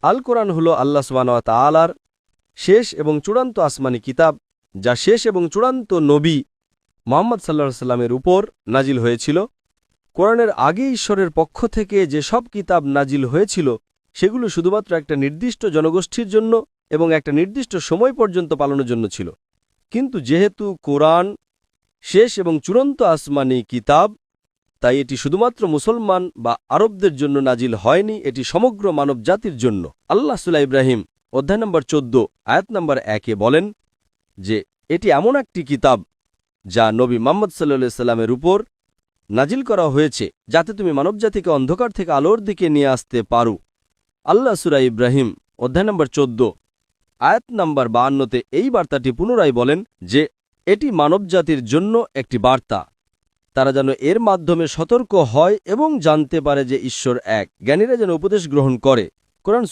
আল কোরআন হল আল্লাহ সুবহানাহু ওয়া তাআলার শেষ এবং চূড়ান্ত আসমানি কিতাব, যা শেষ এবং চূড়ান্ত নবী মুহাম্মদ সাল্লাল্লাহু আলাইহি ওয়াসাল্লামের উপর নাজিল হয়েছিল। কোরআনের আগে ঈশ্বরের পক্ষ থেকে যে সব কিতাব নাজিল হয়েছিল সেগুলো শুধুমাত্র একটা নির্দিষ্ট জনগোষ্ঠীর জন্য এবং একটা নির্দিষ্ট সময় পর্যন্ত পালনের জন্য ছিল। কিন্তু যেহেতু কোরআন শেষ এবং চূড়ান্ত আসমানি কিতাব, তাই এটি শুধুমাত্র মুসলমান বা আরবদের জন্য নাজিল হয়নি, এটি সমগ্র মানব জাতির জন্য। আল্লাহ সূরা ইব্রাহিম অধ্যায় নম্বর 14 আয়াত নম্বর 1-এ বলেন যে এটি এমন একটি কিতাব যা নবী মুহাম্মদ সাল্লাল্লাহু আলাইহি ওয়াসাল্লামের উপর নাজিল করা হয়েছে যাতে তুমি মানবজাতিকে অন্ধকার থেকে আলোর দিকে নিয়ে আসতে পারো। আল্লাহ সূরা ইব্রাহিম অধ্যায় নম্বর 14 আয়াত নম্বর 52-তে এই বার্তাটি পুনরায় বলেন যে এটি মানবজাতির জন্য একটি বার্তা, তারা যেন এর মাধ্যমে সতর্ক হয় এবং জানতে পারে যে ঈশ্বর এক, জ্ঞানীরা যেন উপদেশ গ্রহণ করে। কোরআন